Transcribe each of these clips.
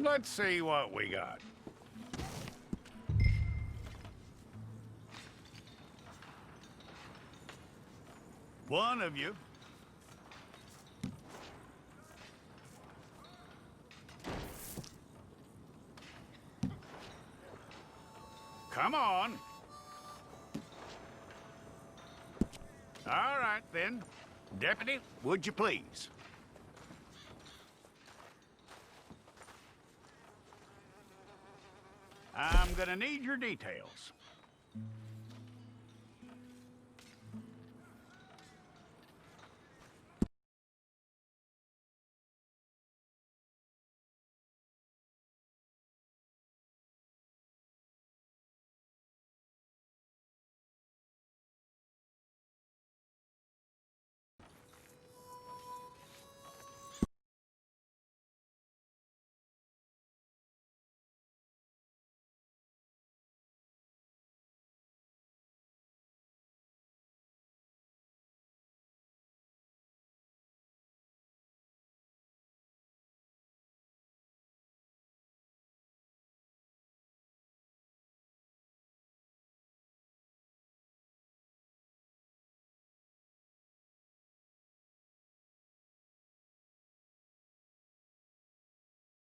Let's see what we got. One of you. Come on. All right, then. Deputy, would you please? I'm gonna need your details.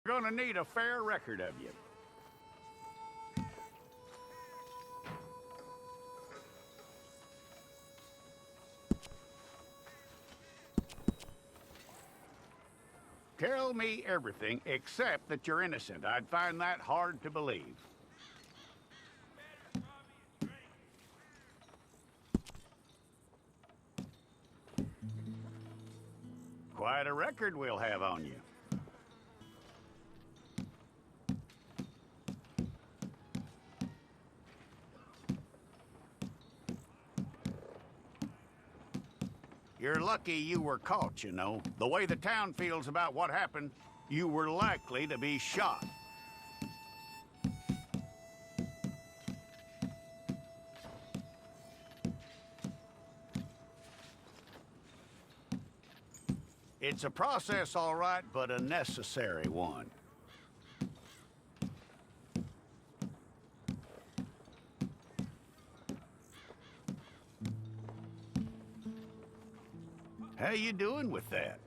We're gonna need a fair record of you. Tell me everything except that you're innocent. I'd find that hard to believe. Quite a record we'll have on you. You're lucky you were caught, you know. The way the town feels about what happened, you were likely to be shot. It's a process, all right, but a necessary one. How you doing with that?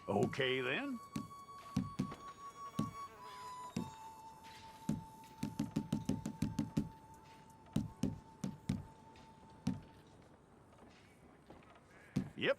Okay, then. Yep.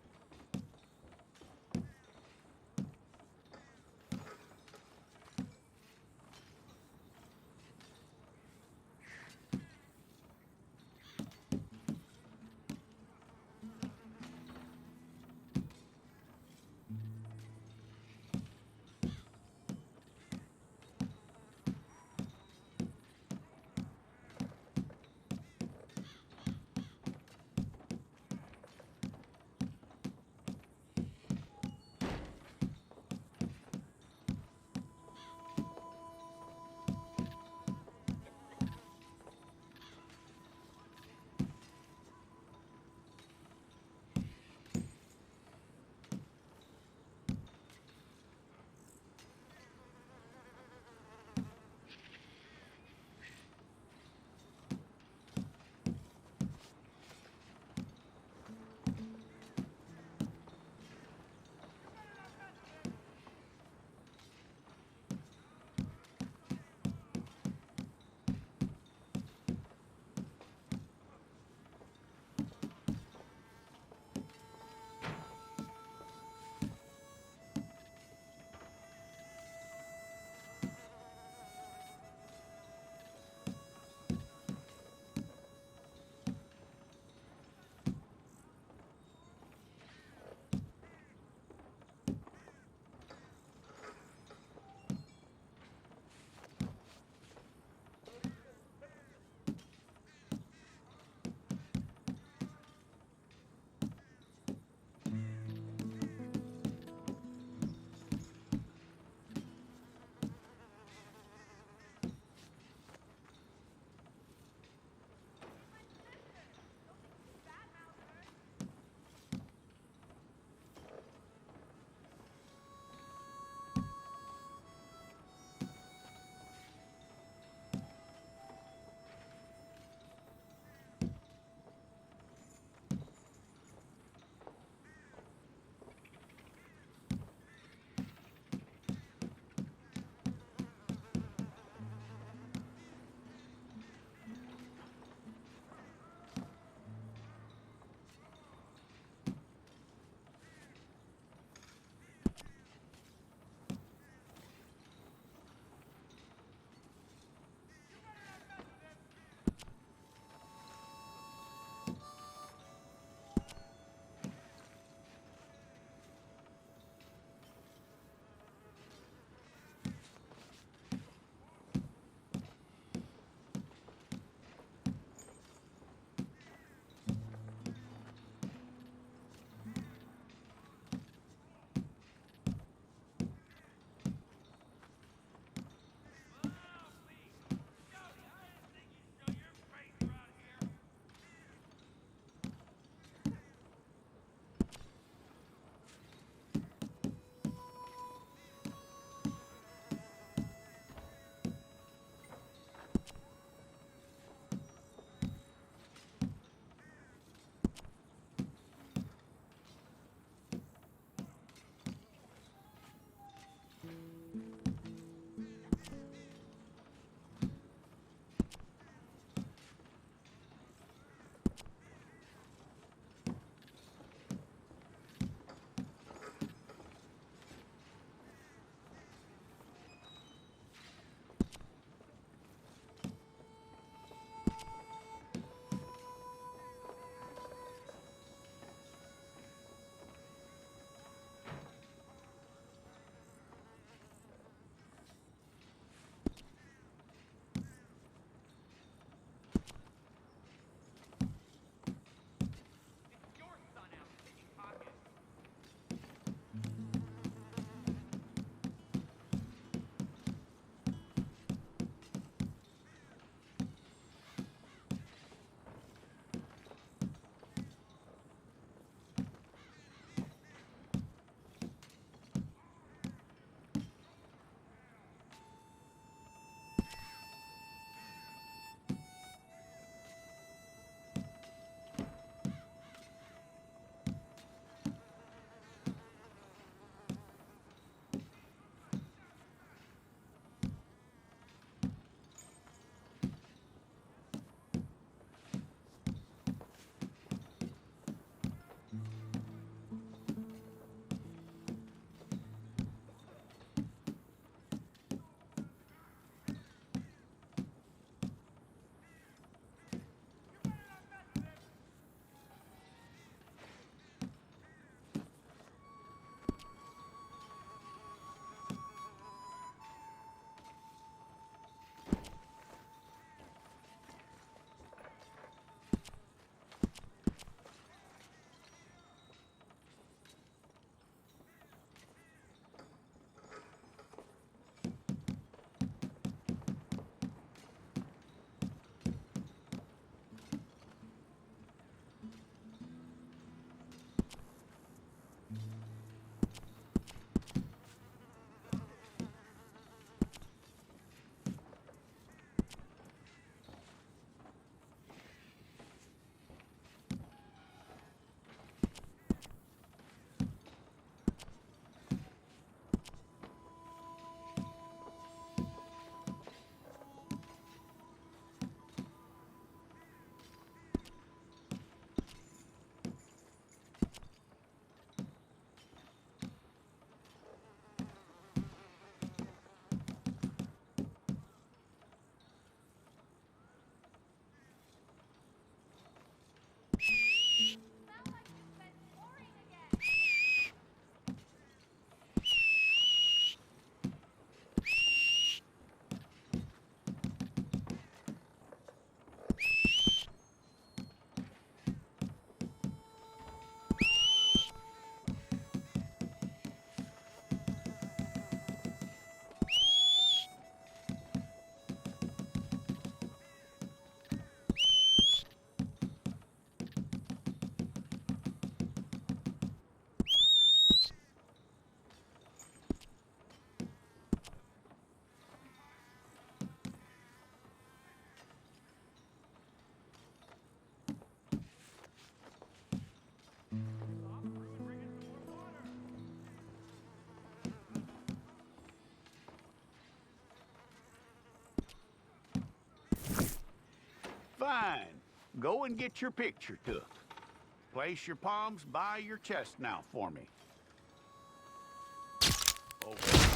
go and get your picture took. Place your palms by your chest now for me. Over.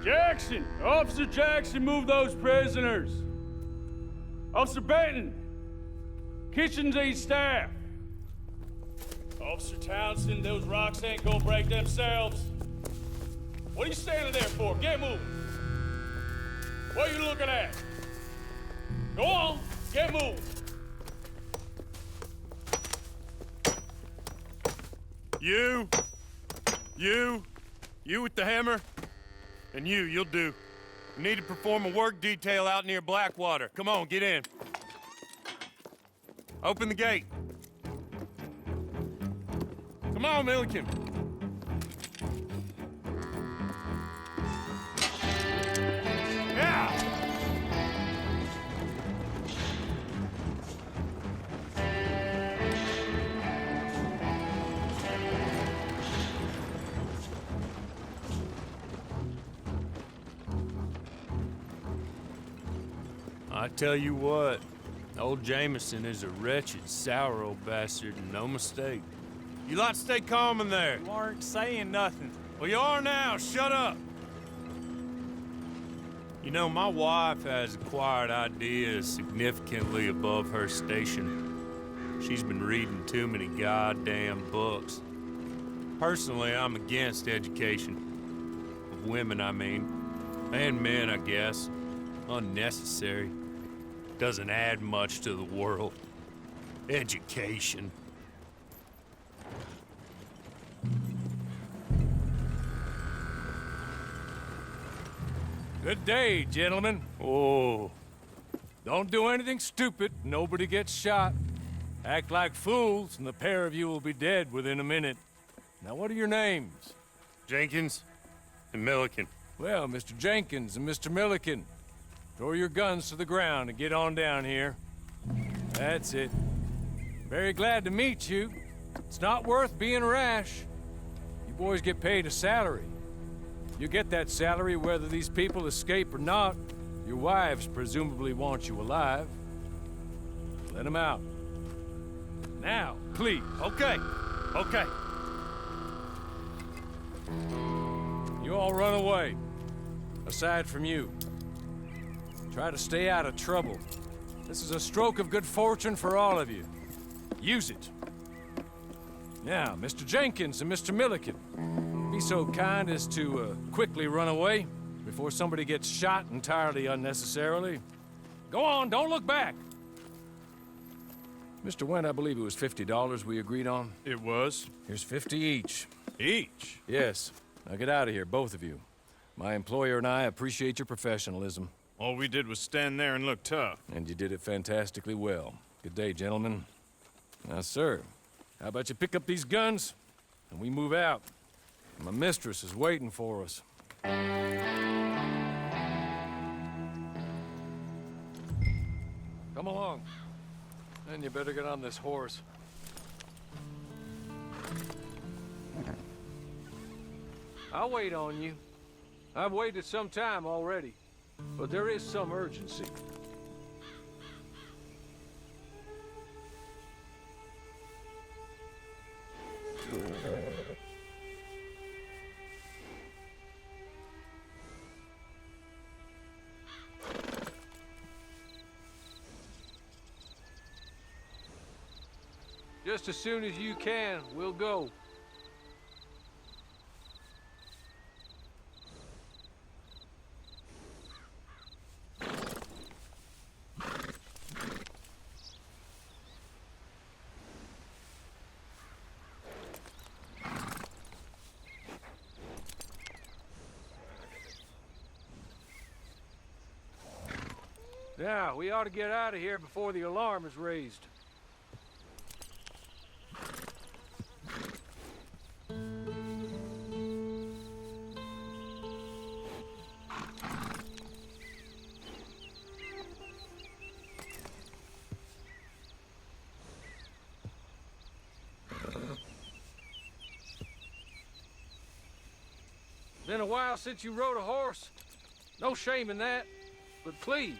Jackson! Officer Jackson, move those prisoners! Officer Benton! Kitchens aid staff! Officer Townsend, those rocks ain't gonna break themselves. What are you standing there for? Get moving! What are you looking at? Go on, get moving! You with the hammer? And you'll do. We need to perform a work detail out near Blackwater. Come on, get in. Open the gate. Come on, Milliken. Yeah! I tell you what, old Jameson is a wretched, sour old bastard, and no mistake. You lot stay calm in there. You aren't saying nothing. Well, you are now. Shut up. You know, my wife has acquired ideas significantly above her station. She's been reading too many goddamn books. Personally, I'm against education. Of women, I mean. And men, I guess. Unnecessary. Doesn't add much to the world. Education. Good day, gentlemen. Oh. Don't do anything stupid. Nobody gets shot. Act like fools, and the pair of you will be dead within a minute. Now, what are your names? Jenkins and Milliken. Well, Mr. Jenkins and Mr. Milliken, throw your guns to the ground and get on down here. That's it. Very glad to meet you. It's not worth being rash. You boys get paid a salary. You get that salary whether these people escape or not. Your wives presumably want you alive. Let them out. Now, please. Okay. You all run away. Aside from you. Try to stay out of trouble. This is a stroke of good fortune for all of you. Use it. Now, Mr. Jenkins and Mr. Milliken, be so kind as to quickly run away before somebody gets shot entirely unnecessarily. Go on, don't look back. Mr. Wendt, I believe it was $50 we agreed on. It was. Here's 50 each. Each? Yes. Now get out of here, both of you. My employer and I appreciate your professionalism. All we did was stand there and look tough. And you did it fantastically well. Good day, gentlemen. Now, sir, how about you pick up these guns and we move out? My mistress is waiting for us. Come along. Then you better get on this horse. I'll wait on you. I've waited some time already, but there is some urgency. Just as soon as you can, we'll go. Now, we ought to get out of here before the alarm is raised. Been a while since you rode a horse. No shame in that, but please.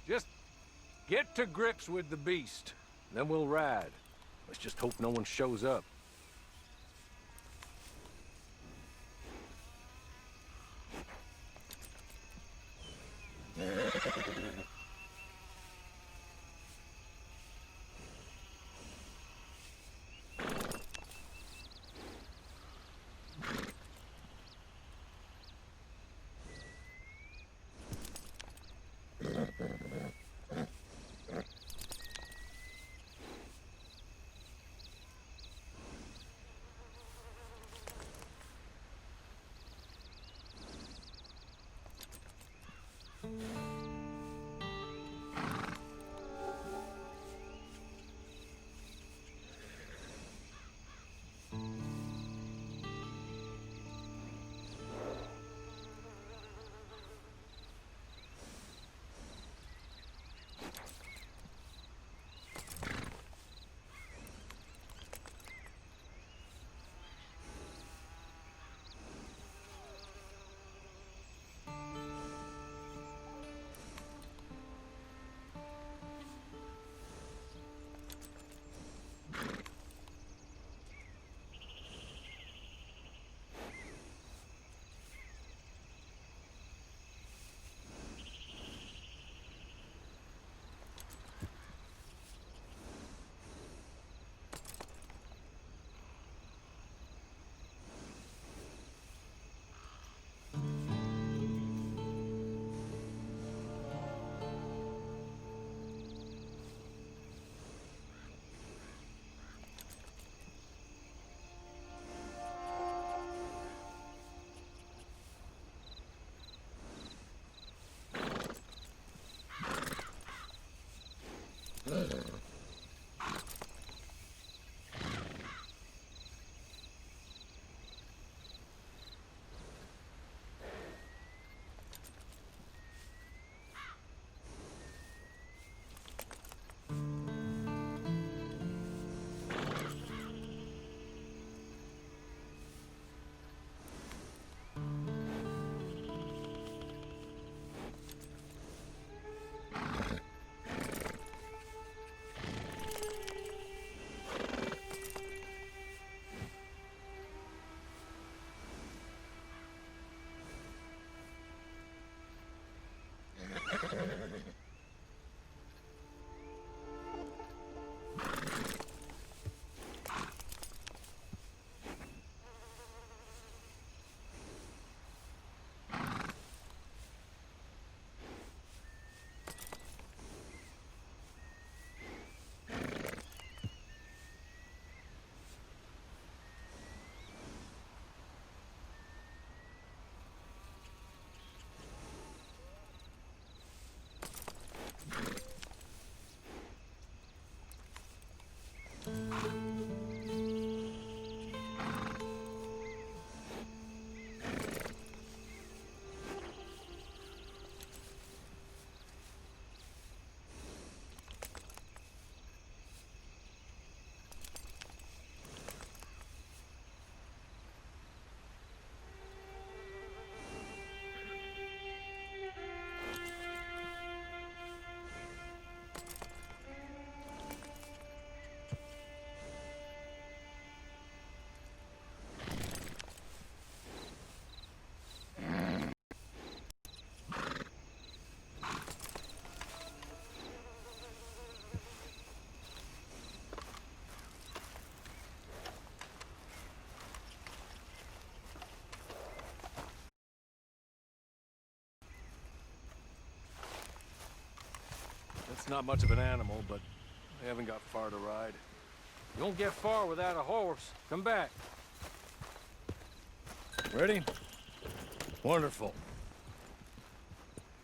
Just get to grips with the beast, then we'll ride. Let's just hope no one shows up. It's not much of an animal, but they haven't got far to ride. You won't get far without a horse. Come back. Ready? Wonderful.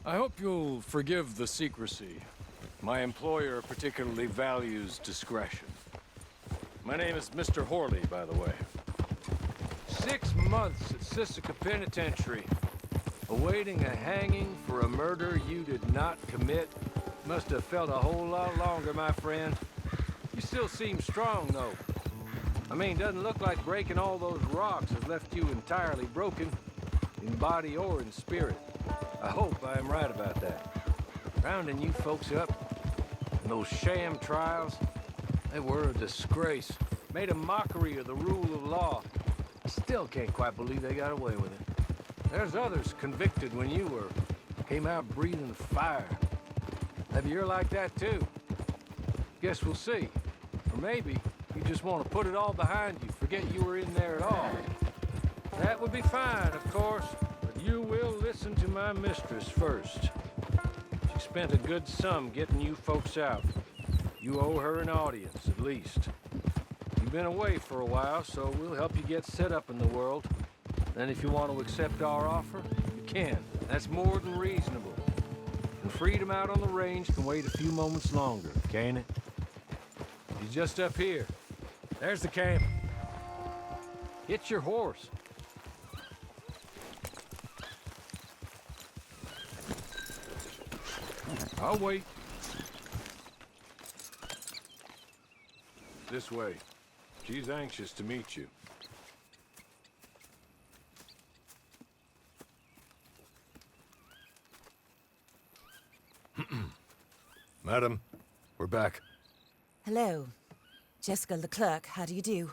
I hope you'll forgive the secrecy. My employer particularly values discretion. My name is Mr. Horley, by the way. 6 months at Sisika Penitentiary, awaiting a hanging for a murder you did not commit. Must have felt a whole lot longer, my friend. You still seem strong, though. I mean, doesn't look like breaking all those rocks has left you entirely broken, in body or in spirit. I hope I am right about that. Rounding you folks up, and those sham trials, they were a disgrace. Made a mockery of the rule of law. I still can't quite believe they got away with it. There's others convicted when you were. Came out breathing fire. Maybe you're like that too. Guess we'll see. Or maybe you just want to put it all behind you, forget you were in there at all. That would be fine, of course, but you will listen to my mistress first. She spent a good sum getting you folks out. You owe her an audience, at least. You've been away for a while, so we'll help you get set up in the world. Then if you want to accept our offer, you can. That's more than reasonable. And freedom out on the range can wait a few moments longer, can't it? He's just up here. There's the camp. Get your horse. I'll wait. This way. She's anxious to meet you. Madam, we're back. Hello. Jessica Leclerc, how do you do?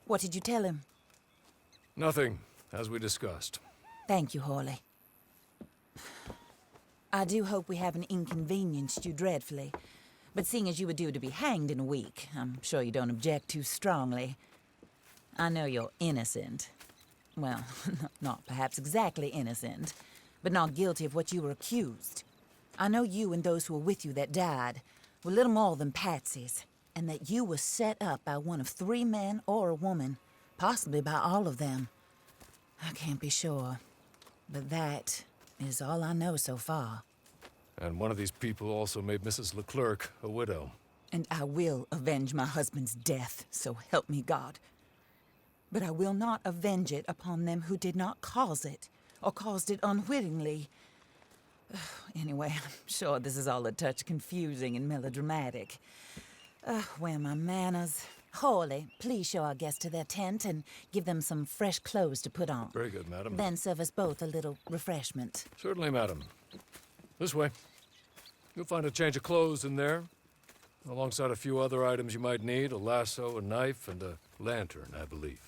What did you tell him? Nothing, as we discussed. Thank you, Horley. I do hope we haven't inconvenienced you dreadfully. But seeing as you were due to be hanged in a week, I'm sure you don't object too strongly. I know you're innocent. Well, not perhaps exactly innocent, but not guilty of what you were accused. I know you and those who were with you that died were little more than patsies, and that you were set up by one of 3 men or a woman, possibly by all of them. I can't be sure, but that is all I know so far. And one of these people also made Mrs. Leclerc a widow. And I will avenge my husband's death, so help me God. But I will not avenge it upon them who did not cause it, or caused it unwittingly. Anyway, I'm sure this is all a touch confusing and melodramatic. Where are my manners? Horley, please show our guests to their tent and give them some fresh clothes to put on. Very good, madam. Then serve us both a little refreshment. Certainly, madam. This way. You'll find a change of clothes in there, alongside a few other items you might need, a lasso, a knife, and a lantern, I believe.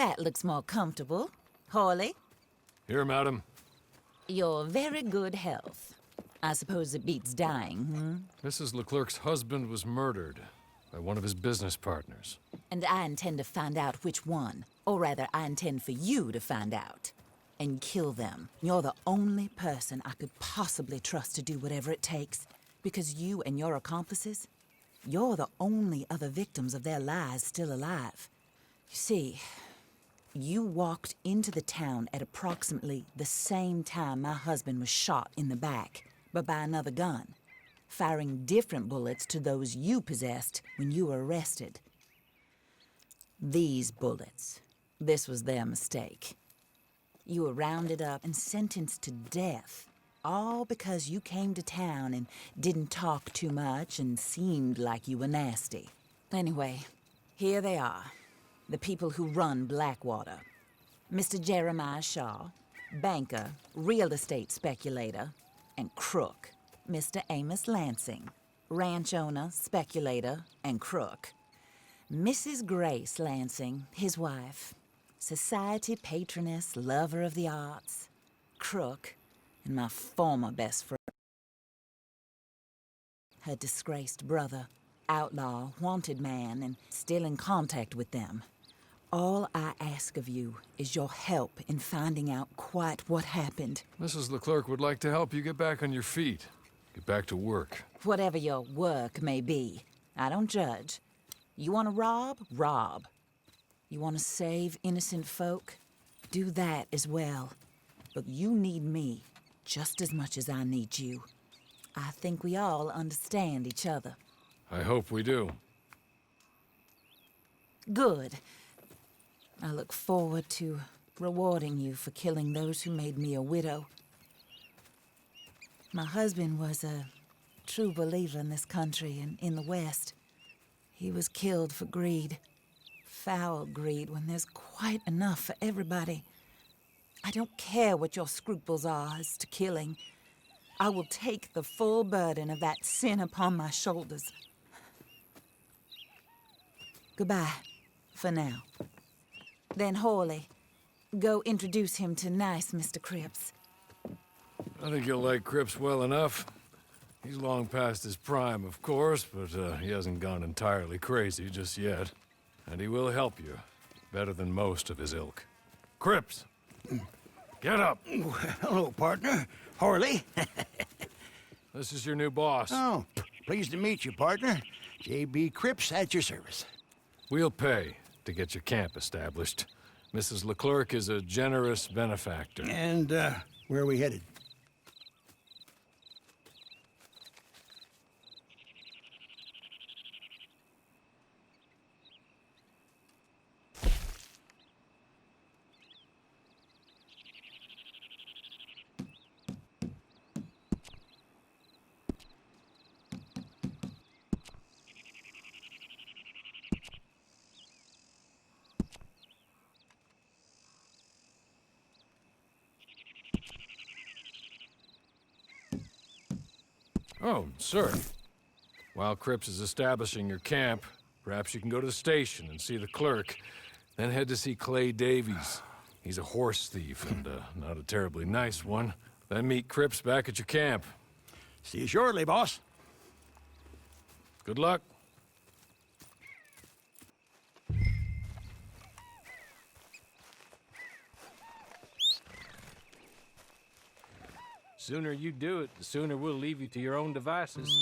That looks more comfortable. Hawley, Here, madam. your very good health. I suppose it beats dying, Mrs. Leclerc's husband was murdered by one of his business partners. And I intend to find out which one. Or rather, I intend for you to find out. And kill them. You're the only person I could possibly trust to do whatever it takes. Because you and your accomplices, you're the only other victims of their lies still alive. You see, you walked into the town at approximately the same time my husband was shot in the back, but by another gun, firing different bullets to those you possessed when you were arrested. These bullets, this was their mistake. You were rounded up and sentenced to death, all because you came to town and didn't talk too much and seemed like you were nasty. Anyway, here they are, the people who run Blackwater. Mr. Jeremiah Shaw, banker, real estate speculator, and crook. Mr. Amos Lansing, ranch owner, speculator, and crook. Mrs. Grace Lansing, his wife, society patroness, lover of the arts, crook, and my former best friend. Her disgraced brother, outlaw, wanted man, and still in contact with them. All I ask of you is your help in finding out quite what happened. Mrs. Leclerc would like to help you get back on your feet. Get back to work. Whatever your work may be, I don't judge. You want to rob? Rob. You want to save innocent folk? Do that as well. But you need me just as much as I need you. I think we all understand each other. I hope we do. Good. I look forward to rewarding you for killing those who made me a widow. My husband was a true believer in this country and in the West. He was killed for greed. Foul greed when there's quite enough for everybody. I don't care what your scruples are as to killing. I will take the full burden of that sin upon my shoulders. Goodbye, for now. Then Hawley, go introduce him to nice Mr. Cripps. I think you'll like Cripps well enough. He's long past his prime, of course, but he hasn't gone entirely crazy just yet. And he will help you, better than most of his ilk. Cripps! Get up! Hello, partner. Hawley. This is your new boss. Oh, pleased to meet you, partner. J.B. Cripps at your service. We'll pay to get your camp established. Mrs. Leclerc is a generous benefactor. And, where are we headed? Oh, sir. While Cripps is establishing your camp, perhaps you can go to the station and see the clerk, then head to see Clay Davies. He's a horse thief, and not a terribly nice one. Then meet Cripps back at your camp. See you shortly, boss. Good luck. Sooner you do it, the sooner we'll leave you to your own devices.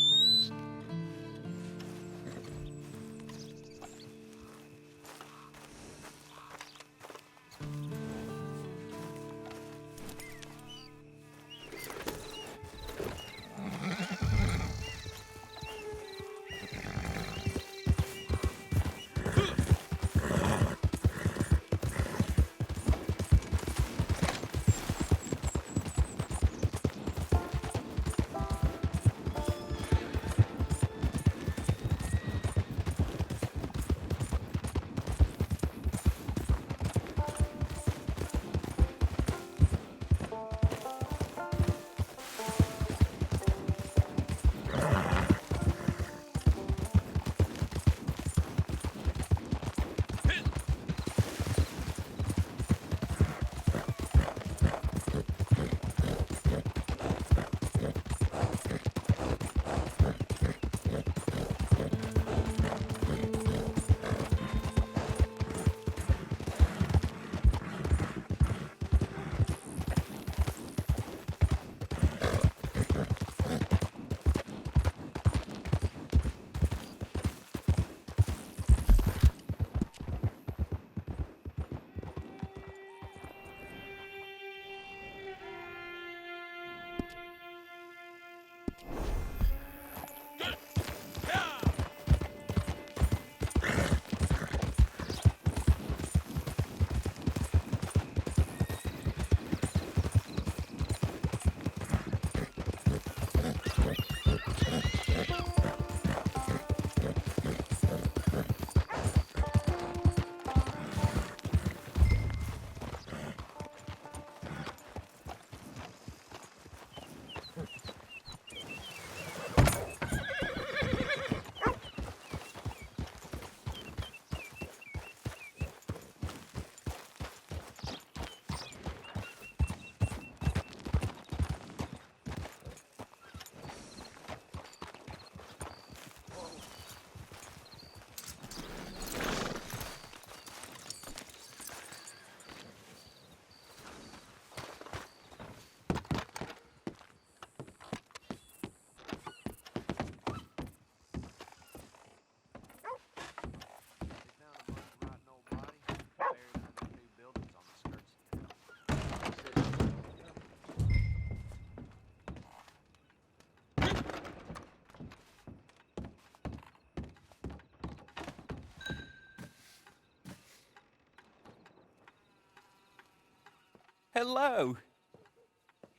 Hello.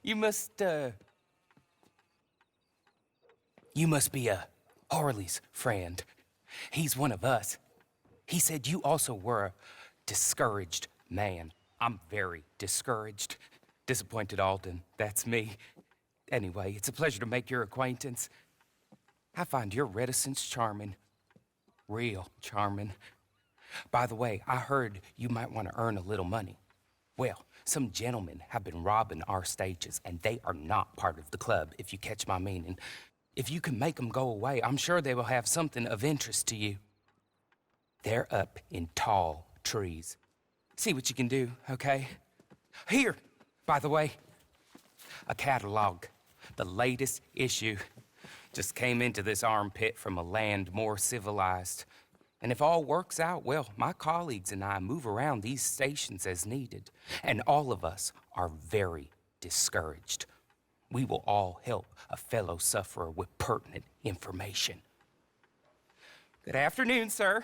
You must be Harley's friend. He's one of us. He said you also were a discouraged man. I'm very discouraged. Disappointed Alden, that's me. Anyway, it's a pleasure to make your acquaintance. I find your reticence charming. Real charming. By the way, I heard you might want to earn a little money. Well, some gentlemen have been robbing our stages, and they are not part of the club, if you catch my meaning. If you can make them go away, I'm sure they will have something of interest to you. They're up in tall trees. See what you can do, okay? Here, by the way, a catalog, the latest issue. Just came into this armpit from a land more civilized. And if all works out, well, my colleagues and I move around these stations as needed. And all of us are very discouraged. We will all help a fellow sufferer with pertinent information. Good afternoon, sir.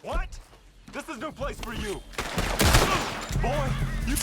What? This is no place for you. Boy, you...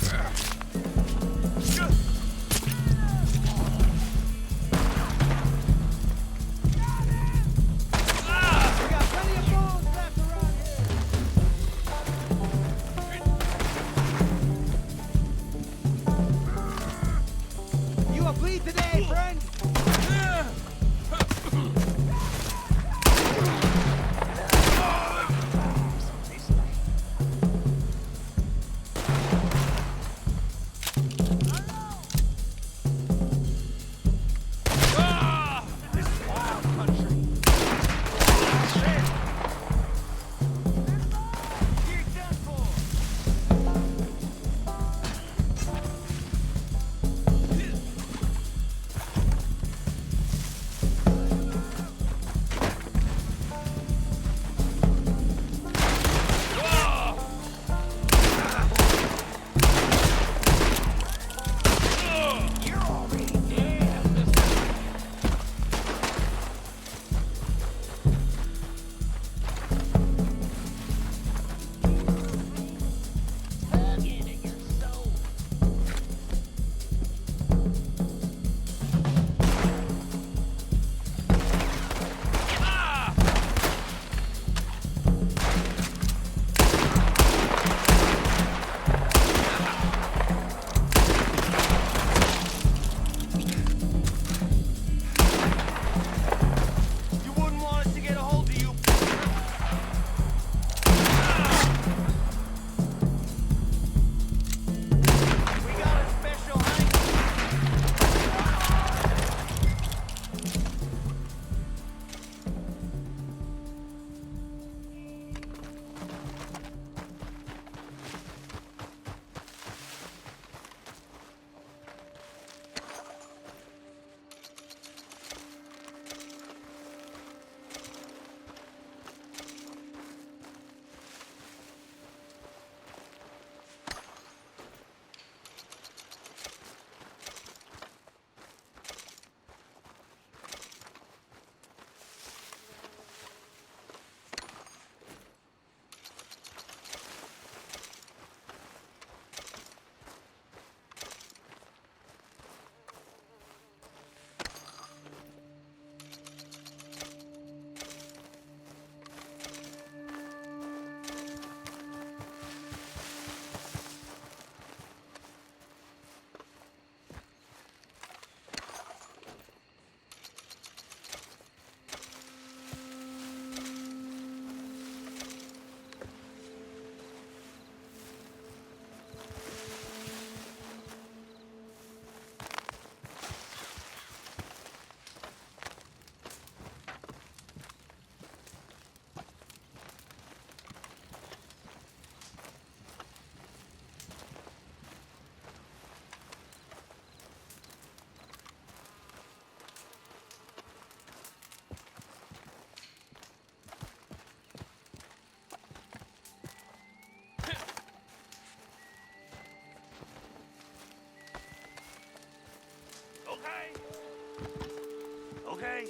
okay?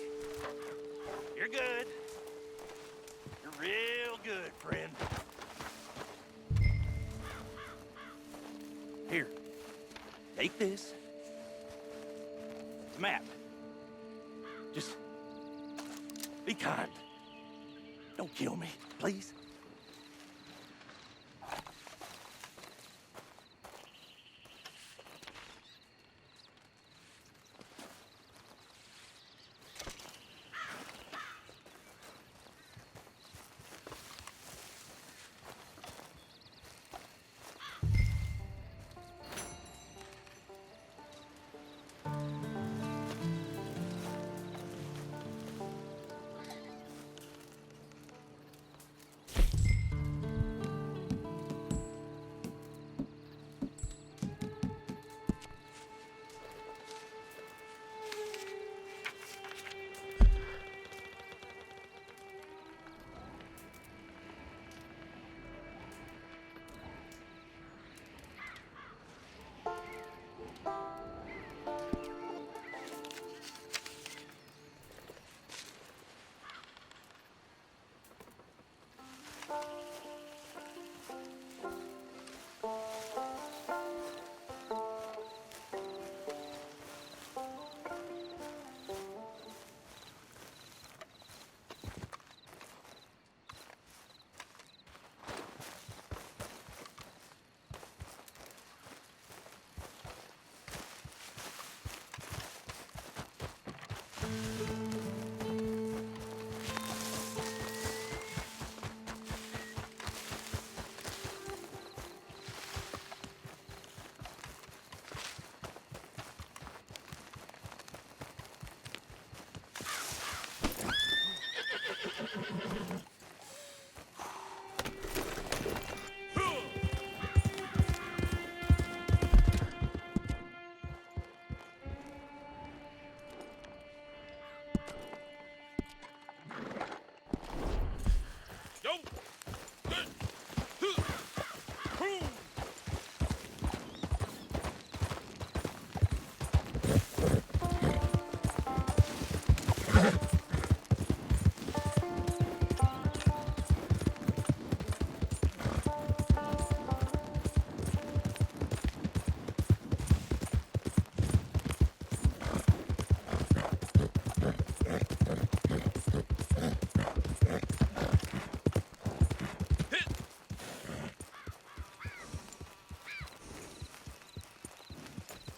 You're good. You're real good, friend. Here, take this. It's a map. Just be kind. Don't kill me, please.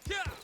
Yeah!